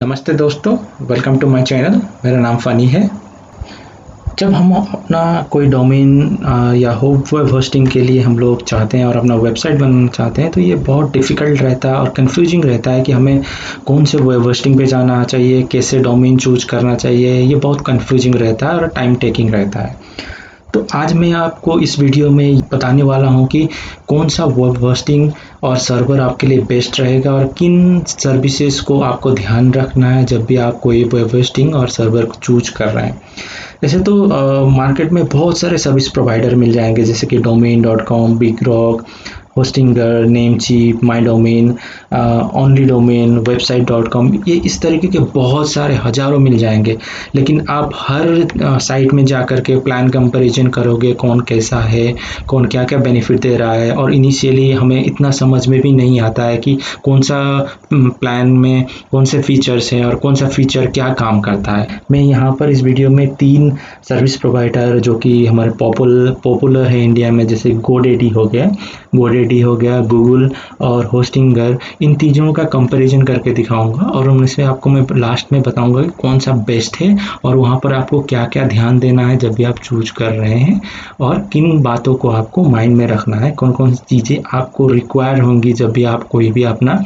नमस्ते दोस्तों, welcome to my channel. मेरा नाम फ़नी है। जब हम अपना कोई डोमेन या वेब होस्टिंग के लिए हम लोग चाहते हैं और अपना वेबसाइट बनाना चाहते हैं, तो ये बहुत डिफ़िकल्ट रहता है और कन्फ्यूजिंग रहता है कि हमें कौन से वेब होस्टिंग पे जाना चाहिए, कैसे डोमेन चूज़ करना चाहिए। ये बहुत कन्फ्यूजिंग रहता है और टाइम टेकिंग रहता है। तो आज मैं आपको इस वीडियो में बताने वाला हूँ कि कौन सा वेब होस्टिंग और सर्वर आपके लिए बेस्ट रहेगा और किन सर्विसेज को आपको ध्यान रखना है जब भी आप कोई वेब होस्टिंग और सर्वर को चूज कर रहे हैं। वैसे तो मार्केट में बहुत सारे सर्विस प्रोवाइडर मिल जाएंगे, जैसे कि domain.com, BigRock, Hostinger, Namecheap, my domain, only domain, website dot com. ये इस तरीके के बहुत सारे हज़ारों मिल जाएंगे। लेकिन आप हर साइट में जा कर के प्लान कंपैरिजन करोगे, कौन कैसा है, कौन क्या क्या बेनिफिट दे रहा है, और इनिशियली हमें इतना समझ में भी नहीं आता है कि कौन सा प्लान में कौन से फीचर्स हैं और कौन सा फीचर क्या काम करता है। मैं यहाँ पर इस वीडियो में 3 सर्विस प्रोवाइडर जो कि हमारे पॉपुलर है इंडिया में, जैसे गोडेडी हो गया, गूगल और होस्टिंगर, इन तीनों का कंपैरिजन करके दिखाऊंगा और उनमें से आपको मैं लास्ट में बताऊंगा कि कौन सा बेस्ट है और वहाँ पर आपको क्या क्या ध्यान देना है जब भी आप चूज कर रहे हैं, और किन बातों को आपको माइंड में रखना है, कौन कौन सी चीज़ें आपको रिक्वायर होंगी जब भी आप कोई भी अपना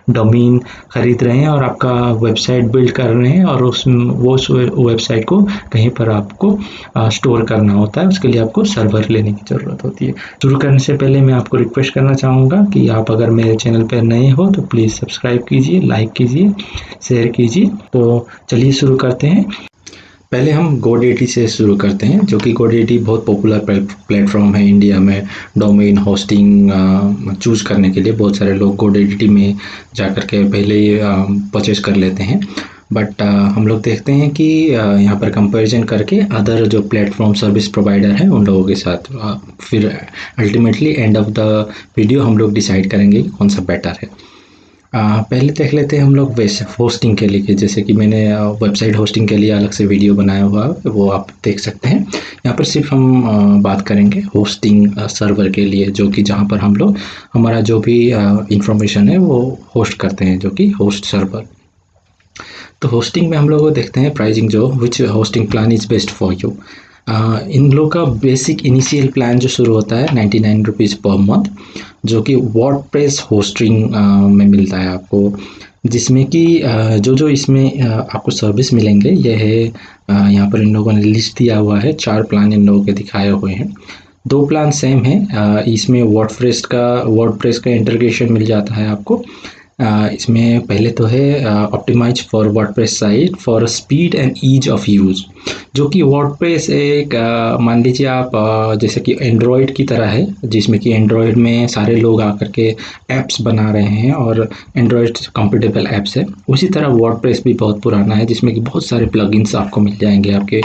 डोमेन खरीद रहे हैं और आपका वेबसाइट बिल्ड कर रहे हैं और उस वेबसाइट को कहीं पर आपको स्टोर करना होता है। उसके लिए आपको सर्वर लेने की ज़रूरत होती है। शुरू करने से पहले मैं आपको रिक्वेस्ट करना चाहूँगा कि आप अगर मेरे चैनल पर नए हो तो प्लीज़ सब्सक्राइब कीजिए, लाइक कीजिए, शेयर कीजिए। तो चलिए शुरू करते हैं। पहले हम गोडेटी से शुरू करते हैं, जो कि गोडेटी बहुत पॉपुलर प्लेटफॉर्म है इंडिया में। डोमेन होस्टिंग चूज करने के लिए बहुत सारे लोग गोडेटी में जा कर के पहले ही परचेज कर लेते हैं। बट हम लोग देखते हैं कि यहाँ पर कंपैरिजन करके अदर जो प्लेटफॉर्म सर्विस प्रोवाइडर हैं उन लोगों के साथ फिर ultimately end of the video हम लोग डिसाइड करेंगे कि कौन सा बेटर है। पहले देख लेते हैं हम लोग वैसे होस्टिंग के लिए, जैसे कि मैंने वेबसाइट होस्टिंग के लिए अलग से वीडियो बनाया हुआ है, वो आप देख सकते हैं। यहाँ पर सिर्फ हम बात करेंगे होस्टिंग सर्वर के लिए, जो कि जहाँ पर हम लोग हमारा जो भी इंफॉर्मेशन है वो होस्ट करते हैं, जो कि होस्ट सर्वर। तो होस्टिंग में हम लोग देखते हैं प्राइसिंग, जो which hosting plan is best for you. इन लोग का बेसिक इनिशियल प्लान जो शुरू होता है 99 रुपीज़ पर मंथ, जो कि वर्डप्रेस होस्टिंग में मिलता है आपको, जिसमें कि जो इसमें आपको सर्विस मिलेंगे ये है। यहाँ पर इन लोगों ने लिस्ट दिया हुआ है, 4 प्लान इन लोगों के दिखाए हुए हैं। 2 प्लान सेम है। इसमें वर्डप्रेस का इंटीग्रेशन मिल जाता है आपको। इसमें पहले तो है optimise for WordPress site for speed and ease of use, जो कि वर्डप्रेस एक मान लीजिए आप जैसे कि एंड्रॉयड की तरह है, जिसमें कि एंड्रॉयड में सारे लोग आकर के ऐप्स बना रहे हैं और एंड्रॉयड कंपेटेबल ऐप्स है। उसी तरह वर्डप्रेस भी बहुत पुराना है, जिसमें कि बहुत सारे प्लगइन्स आपको मिल जाएंगे आपके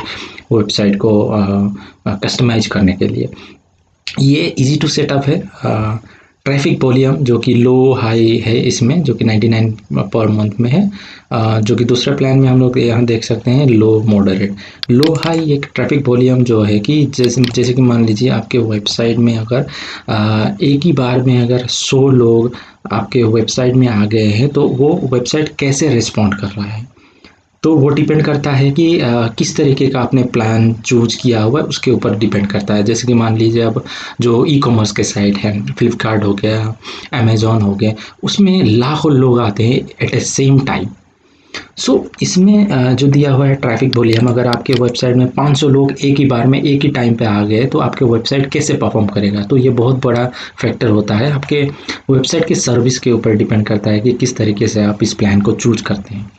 वेबसाइट को कस्टमाइज करने के लिए। ये इजी टू सेटअप है। ट्रैफिक वॉल्यूम जो कि लो हाई है इसमें, जो कि 99 पर मंथ में है। जो कि दूसरे प्लान में हम लोग यहाँ देख सकते हैं लो मॉडरेट। लो हाई एक ट्रैफिक वॉल्यूम जो है कि जैसे कि मान लीजिए आपके वेबसाइट में अगर एक ही बार में अगर 100 लोग आपके वेबसाइट में आ गए हैं, तो वो वेबसाइट कैसे रिस्पॉन्ड कर रहा है, तो वो डिपेंड करता है कि किस तरीके का आपने प्लान चूज किया हुआ है, उसके ऊपर डिपेंड करता है। जैसे कि मान लीजिए अब जो ई कॉमर्स के साइट हैं, फ्लिपकार्ट हो गया, अमेज़ॉन हो गया, उसमें लाखों लोग आते हैं एट ए सेम टाइम। सो इसमें जो दिया हुआ है ट्रैफिक वॉल्यूम, अगर आपके वेबसाइट में 500 लोग एक ही बार में एक ही टाइम पे आ गए, तो आपके वेबसाइट कैसे परफॉर्म करेगा। तो ये बहुत बड़ा फैक्टर होता है, आपके वेबसाइट की सर्विस के ऊपर डिपेंड करता है कि किस तरीके से आप इस प्लान को चूज करते हैं।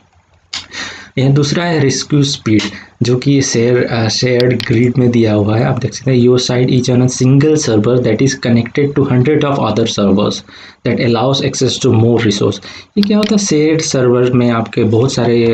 यह दूसरा है रेस्क्यू स्पीड, जो कि शेयर्ड ग्रिड में दिया हुआ है। आप देख सकते हैं your site is on a single server that is connected to 100 of other servers that allows access to more resource. ये क्या होता है, शेयर्ड सर्वर में आपके बहुत सारे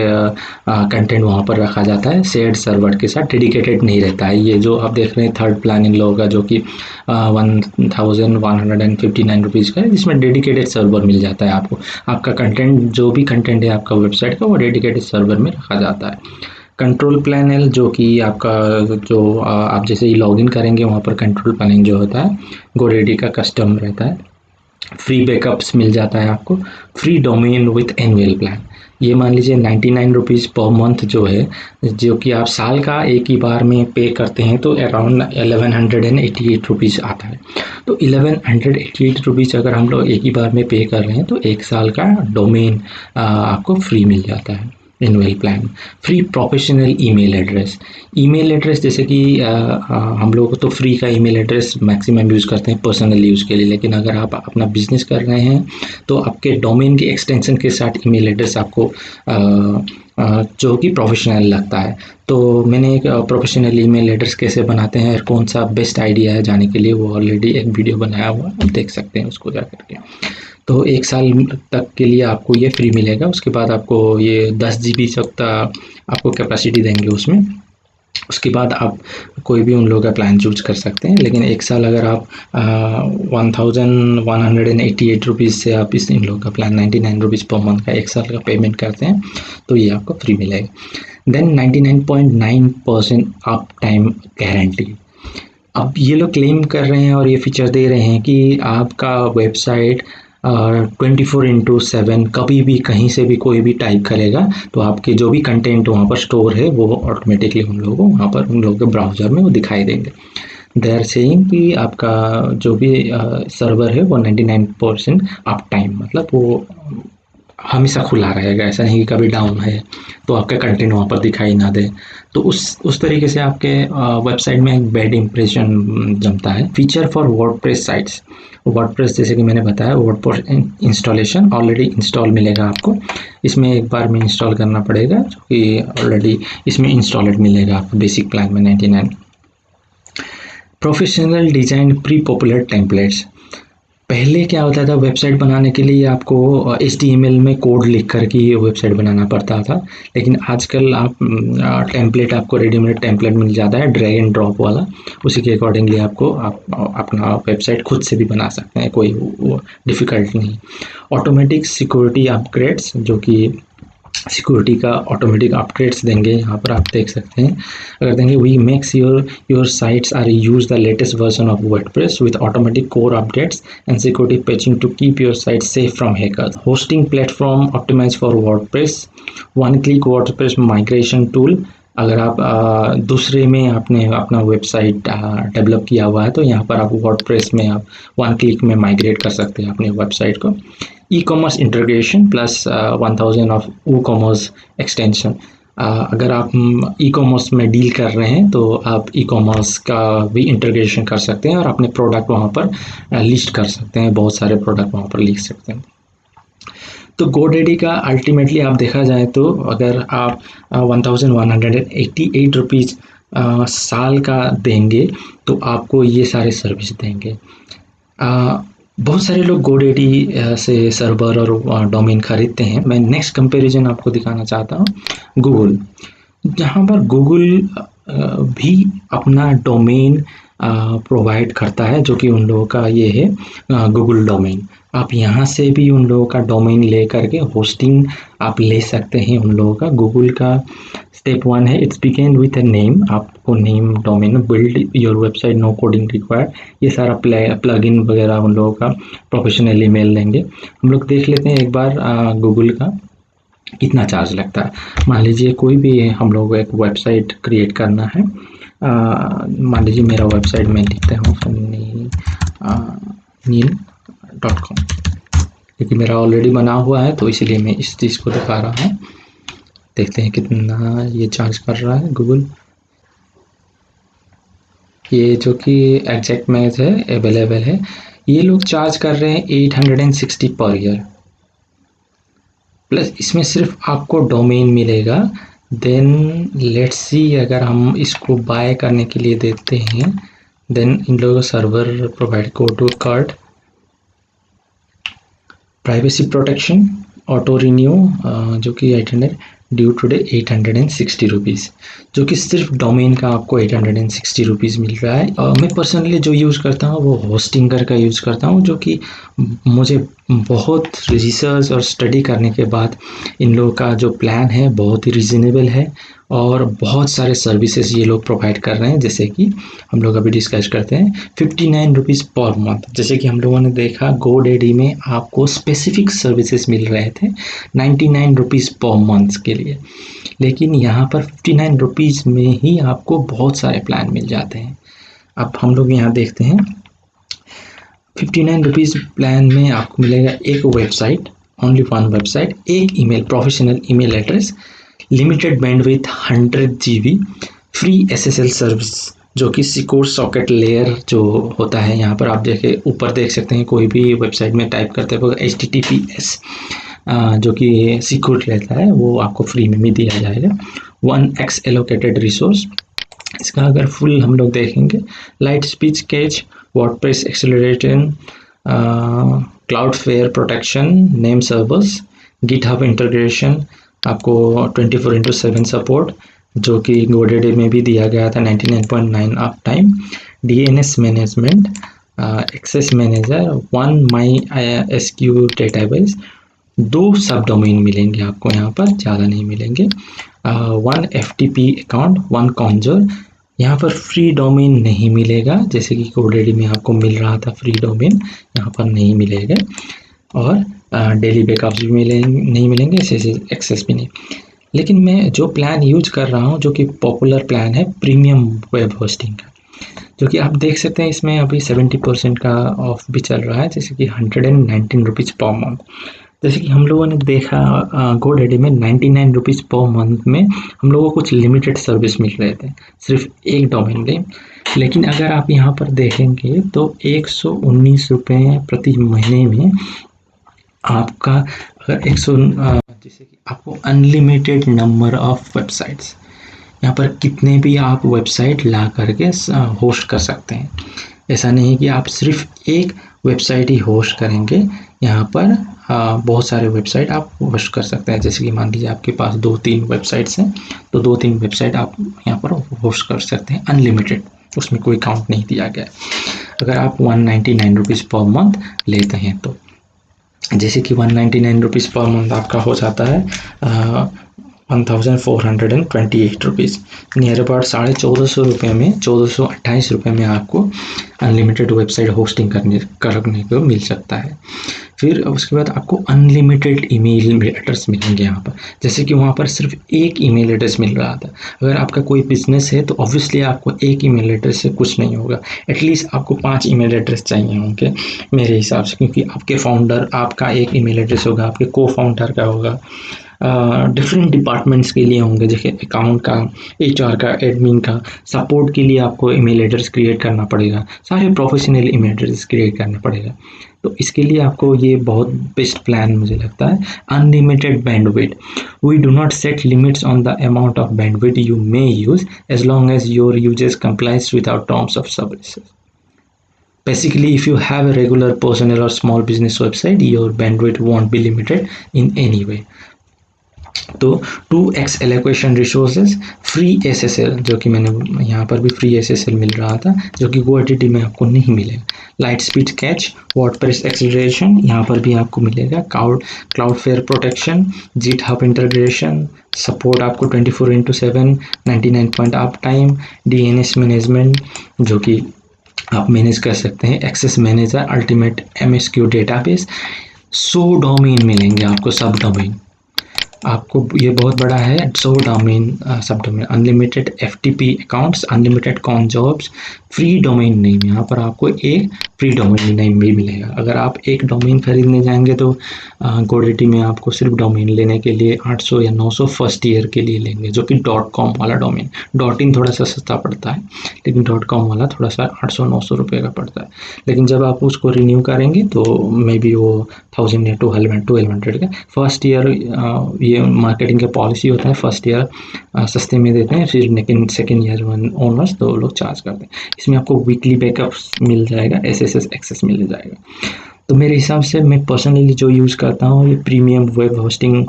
कंटेंट वहाँ पर रखा जाता है, शेयर्ड सर्वर के साथ डेडिकेटेड नहीं रहता है। ये जो आप देख रहे हैं थर्ड प्लान इन लोगों का, जो कि 1159 रुपीज़ का है, जिसमें डेडिकेटेड सर्वर मिल जाता है आपको। आपका कंटेंट जो भी कंटेंट है आपका वेबसाइट का, वो डेडिकेटेड सर्वर में रखा जाता है। कंट्रोल पैनल, जो कि आपका जो आप जैसे ही लॉगिन करेंगे वहाँ पर कंट्रोल पैनल जो होता है गोडेडी का कस्टम रहता है। फ्री बैकअप्स मिल जाता है आपको। Free domain with annual plan, ये मान लीजिए 99 रुपीज़ पर मंथ जो है, जो कि आप साल का एक ही बार में पे करते हैं तो अराउंड 1188 रुपीज़ आता है। तो 1188 रुपीज़ अगर हम लोग एक ही बार में पे कर रहे हैं तो एक साल का डोमेन आपको फ्री मिल जाता है annual plan. Free professional email address जैसे कि हम लोग तो फ्री का ईमेल एड्रेस मैक्सिमम यूज़ करते हैं पर्सनल यूज़ के लिए, लेकिन अगर आप अपना बिजनेस कर रहे हैं तो आपके डोमेन के एक्सटेंशन के साथ ईमेल एड्रेस आपको जो कि प्रोफेशनल लगता है। तो मैंने एक प्रोफेशनल ईमेल एड्रेस कैसे बनाते हैं और कौन सा बेस्ट आइडिया है जाने के लिए, वो ऑलरेडी एक वीडियो बनाया हुआ है, आप देख सकते हैं उसको जा करके। तो एक साल तक के लिए आपको ये फ्री मिलेगा। उसके बाद आपको ये 10 GB तक का आपको कैपेसिटी देंगे उसमें। उसके बाद आप कोई भी उन लोगों का प्लान चूज कर सकते हैं, लेकिन एक साल अगर आप 1188 रुपीज़ से आप इस इन लोगों का प्लान 99 रुपीज़ पर मंथ का एक साल का पेमेंट करते हैं तो ये आपको फ्री मिलेगा। Then 99.9% up time guarantee. अब ये लोग क्लेम कर रहे हैं और ये फीचर दे रहे हैं कि आपका वेबसाइट 24/7 कभी भी कहीं से भी कोई भी टाइप करेगा तो आपके जो भी कंटेंट वहाँ पर स्टोर है वो ऑटोमेटिकली उन लोगों को वहाँ पर उन लोगों के ब्राउज़र में वो दिखाई देंगे। दे आर सेइंग कि आपका जो भी सर्वर है वो 99% अप टाइम, मतलब वो हमेशा खुला रहेगा, ऐसा नहीं कि कभी डाउन है तो आपका कंटेंट वहाँ पर दिखाई ना दे। तो उस तरीके से आपके वेबसाइट में एक बैड इंप्रेशन जमता है। Feature for WordPress sites. WordPress जैसे कि मैंने बताया, वर्डप्रेस इंस्टॉलेशन ऑलरेडी इंस्टॉल मिलेगा आपको। इसमें एक बार में इंस्टॉल करना पड़ेगा, जो कि ऑलरेडी इसमें इंस्टॉलेड मिलेगा आपको बेसिक प्लान में 99। Professional design pre popular templates. पहले क्या होता था, वेबसाइट बनाने के लिए आपको HTML में कोड लिख कर के वेबसाइट बनाना पड़ता था, लेकिन आजकल आप टेम्पलेट आपको रेडीमेड टेम्पलेट मिल जाता है ड्रैग एंड ड्रॉप वाला। उसी के अकॉर्डिंगली आपको आप अपना वेबसाइट खुद से भी बना सकते हैं, कोई वो डिफ़िकल्ट नहीं। ऑटोमेटिक सिक्योरिटी अपग्रेड्स, जो कि सिक्योरिटी का ऑटोमेटिक अपग्रेड्स देंगे, यहाँ पर आप देख सकते हैं। अगर देंगे we makes your sites are use the latest version of WordPress with automatic core updates and security patching to keep your site safe from hackers. Hosting platform optimise for WordPress, one click WordPress migration tool. अगर आप दूसरे में आपने अपना website develop किया हुआ है तो यहाँ पर आप वर्डप्रेस में आप वन क्लिक में माइग्रेट कर सकते हैं अपने वेबसाइट को। E commerce integration plus 1000 of e commerce extension. अगर आप ई कॉमर्स में डील कर रहे हैं तो आप ई कॉमर्स का भी इंटीग्रेशन कर सकते हैं और अपने प्रोडक्ट वहाँ पर लिस्ट कर सकते हैं, बहुत सारे प्रोडक्ट वहाँ पर लिख सकते हैं। तो गोडैडी का अल्टीमेटली आप देखा जाए तो अगर आप 1188 रुपीज़ साल का देंगे तो आपको ये सारे सर्विस देंगे। बहुत सारे लोग गोडैडी से सर्वर और डोमेन खरीदते हैं। मैं नेक्स्ट कंपैरिजन आपको दिखाना चाहता हूँ गूगल, जहाँ पर गूगल भी अपना डोमेन प्रोवाइड करता है, जो कि उन लोगों का ये है गूगल डोमेन। आप यहाँ से भी उन लोगों का डोमेन ले करके होस्टिंग आप ले सकते हैं उन लोगों का। गूगल का स्टेप 1 है it's begin with a name, आपको name domain build your website no coding required. ये सारा प्लगइन वगैरह उन लोगों का प्रोफेशनल ईमेल लेंगे। हम लोग देख लेते हैं एक बार गूगल का कितना चार्ज लगता है। मान लीजिए कोई भी हम लोग एक वेबसाइट क्रिएट करना है, मान लीजिए मेरा वेबसाइट मैं लिखता हूँ funnyneil.com, क्योंकि मेरा ऑलरेडी बना हुआ है तो इसीलिए मैं इस चीज़ को दिखा रहा हूँ। देखते हैं कितना ये चार्ज कर रहा है गूगल। ये जो कि एग्जैक्ट मैच है अवेलेबल है, ये लोग चार्ज कर रहे हैं 860 पर ईयर, प्लस इसमें सिर्फ आपको डोमेन मिलेगा। देन लेट्स सी अगर हम इसको बाय करने के लिए देते हैं, देन इन लोगों server provide go to card, privacy protection, auto renew जो कि 800 ड्यू टुडे 860 रुपीज़, जो कि सिर्फ डोमेन का आपको 860 रुपीज़ मिल रहा है। मैं पर्सनली जो यूज़ करता हूँ वो होस्टिंगर का यूज़ करता हूँ, जो कि मुझे बहुत रिसर्च और स्टडी करने के बाद इन लोगों का जो प्लान है बहुत ही रीज़नेबल है और बहुत सारे सर्विसेज ये लोग प्रोवाइड कर रहे हैं। जैसे कि हम लोग अभी डिस्कस करते हैं 59 रुपीज़ पर मंथ। जैसे कि हम लोगों ने देखा GoDaddy में आपको स्पेसिफिक सर्विसेज मिल रहे थे 99 रुपीज़ पर मंथ के लिए, लेकिन यहाँ पर 59 रुपीज़ में ही आपको बहुत सारे प्लान मिल जाते हैं। अब हम लोग यहाँ देखते हैं 59 रुपीज़ प्लान में आपको मिलेगा एक वेबसाइट, ओनली वन वेबसाइट, एक email, professional email address, limited bandwidth 100 GB, free SSL service जो कि सिक्योर सॉकेट लेयर जो होता है। यहाँ पर आप देखे ऊपर देख सकते हैं, कोई भी वेबसाइट में टाइप करते वक्त HTTPS जो कि सिक्योर रहता है वो आपको फ्री में भी दिया जाएगा। 1x एलोकेटेड रिसोर्स, इसका अगर फुल हम लोग देखेंगे, light speech catch, WordPress accelerator, Cloudflare protection, name servers, GitHub integration, आपको 24/7 सपोर्ट जो कि GoDaddy में भी दिया गया था 99.9 up time, DNS management, access manager, one my SQ database, 2 sub domain मिलेंगे आपको यहाँ पर, ज़्यादा नहीं मिलेंगे, 1 FTP अकाउंट, 1 कॉन्जर। यहाँ पर फ्री डोमेन नहीं मिलेगा, जैसे कि GoDaddy में आपको मिल रहा था फ्री डोमेन, यहाँ पर नहीं मिलेगा। और डेली बैकअप्स भी नहीं मिलेंगे, एक्सेस भी नहीं। लेकिन मैं जो प्लान यूज कर रहा हूँ जो कि पॉपुलर प्लान है प्रीमियम वेब होस्टिंग का, जो कि आप देख सकते हैं इसमें अभी 70% का ऑफ भी चल रहा है, जैसे कि 119 रुपीज़ पर मंथ। जैसे कि हम लोगों ने देखा GoDaddy में 99 रुपीज़ पर मंथ में हम लोगों को कुछ लिमिटेड सर्विस मिल रहे थे सिर्फ एक डोमेन नेम। लेकिन अगर आप यहाँ पर देखेंगे तो 119 रुपये प्रति महीने में आपका अगर जैसे कि आपको अनलिमिटेड नंबर ऑफ वेबसाइट्स, यहाँ पर कितने भी आप वेबसाइट ला करके होस्ट कर सकते हैं। ऐसा नहीं कि आप सिर्फ एक वेबसाइट ही होस्ट करेंगे, यहाँ पर बहुत सारे वेबसाइट आप होस्ट कर सकते हैं। जैसे कि मान लीजिए आपके पास 2-3 वेबसाइट्स हैं, तो 2-3 वेबसाइट आप यहाँ पर होस्ट कर सकते हैं अनलिमिटेड, उसमें कोई काउंट नहीं दिया गया अगर आप 199 रुपीज़ पर मंथ लेते हैं तो। जैसे कि 199 रुपीज़ पर मंथ आपका हो जाता है 1428 रुपीज़, नियर अबाउट 1450 रुपये में, 1428 रुपये में आपको अनलिमिटेड वेबसाइट होस्टिंग करने को मिल सकता है। फिर उसके बाद आपको अनलिमिटेड ईमेल एड्रेस मिलेंगे यहाँ पर, जैसे कि वहाँ पर सिर्फ एक ईमेल एड्रेस मिल रहा था। अगर आपका कोई बिजनेस है तो ऑब्वियसली आपको एक ईमेल एड्रेस से कुछ नहीं होगा, एटलीस्ट आपको 5 ईमेल एड्रेस चाहिए होंगे मेरे हिसाब से, क्योंकि आपके फाउंडर आपका एक ईमेल एड्रेस होगा, आपके को फाउंडर का होगा, डिफरेंट डिपार्टमेंट्स के लिए होंगे, जैसे अकाउंट का, HR का, एडमिन का, सपोर्ट के लिए आपको ईमेल एड्रेस क्रिएट करना पड़ेगा, सारे प्रोफेशनल ईमेल एड्रेस क्रिएट करना पड़ेगा। तो इसके लिए आपको ये बहुत बेस्ट प्लान मुझे लगता है, unlimited bandwidth. We do not set limits on the amount of bandwidth you may use as long as your uses complies with our terms of services. Basically, if you have a regular personal or small business website, your bandwidth won't be limited in any way. तो 2x allocation resources, free SSL, जो कि मैंने यहाँ पर भी free SSL मिल रहा था, जो कि GoDaddy में आपको नहीं मिलेगा। Light speed cache, WordPress acceleration, यहाँ पर भी आपको मिलेगा। Cloudflare protection, GitHub integration, support आपको 24/7, 99 point up time, DNS management जो कि आप मैनेज कर सकते हैं, access manager, ultimate MSQ database, 100 domain मिलेंगे आपको, सब डोमेन आपको, ये बहुत बड़ा है, 100 domain subdomain, unlimited FTP accounts, unlimited cron jobs, free domain name, यहाँ पर आपको एक फ्री डोमेन नेम भी मिलेगा। अगर आप एक डोमेन खरीदने जाएंगे तो GoDaddy में आपको सिर्फ डोमेन लेने के लिए 800 या 900 फर्स्ट ईयर के लिए लेंगे, जो कि .com वाला डोमेन। .in थोड़ा सा सस्ता पड़ता है, लेकिन .com वाला थोड़ा सा 800-900 रुपये का पड़ता है। लेकिन जब आप उसको रिन्यू करेंगे तो मे बी वो 1000 या 1200 का फर्स्ट ईयर, ये मार्केटिंग का पॉलिसी होता है, फर्स्ट ईयर सस्ते में देते हैं, फिर लेकिन सेकेंड ईयर ओनर्स तो लोग चार्ज करते हैं। इसमें आपको वीकली बैकअप्स मिल जाएगा, SSS एक्सेस मिल जाएगा। तो मेरे हिसाब से मैं पर्सनली जो यूज़ करता हूँ ये प्रीमियम वेब होस्टिंग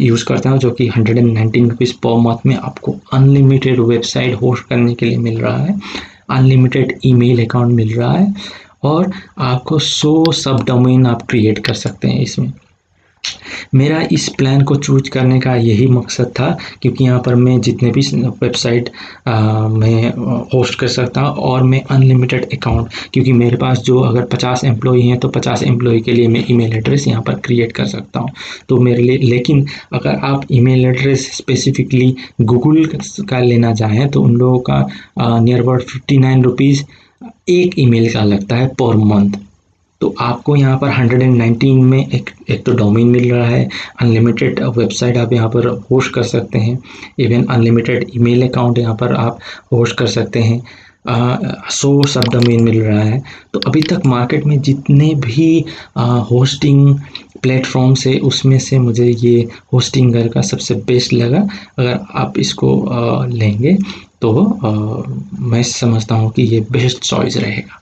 यूज़ करता हूँ, जो कि 119 रुपीज़ पर मंथ में आपको अनलिमिटेड वेबसाइट होस्ट करने के लिए मिल रहा है, अनलिमिटेड ईमेल अकाउंट मिल रहा है, और आपको 100 सब डोमेन आप क्रिएट कर सकते हैं इसमें। मेरा इस प्लान को चूज करने का यही मकसद था, क्योंकि यहाँ पर मैं जितने भी वेबसाइट मैं होस्ट कर सकता हूँ, और मैं अनलिमिटेड अकाउंट, क्योंकि मेरे पास जो अगर 50 एम्प्लॉई हैं तो 50 एम्प्लॉई के लिए मैं ईमेल एड्रेस यहाँ पर क्रिएट कर सकता हूँ। तो मेरे लिए, लेकिन अगर आप ईमेल एड्रेस स्पेसिफिकली गूगल का लेना चाहें तो उन लोगों का नियर अबाउट 59 रुपीज़ एक ईमेल का लगता है पर मंथ। तो आपको यहाँ पर 119 में एक तो डोमेन मिल रहा है, अनलिमिटेड वेबसाइट आप यहाँ पर होस्ट कर सकते हैं, इवन अनलिमिटेड ईमेल अकाउंट यहाँ पर आप होस्ट कर सकते हैं, 100 सब डोमेन मिल रहा है। तो अभी तक मार्केट में जितने भी होस्टिंग प्लेटफॉर्म्स है उसमें से मुझे ये होस्टिंगर का सबसे बेस्ट लगा। अगर आप इसको लेंगे तो मैं समझता हूँ कि ये बेस्ट चॉइस रहेगा।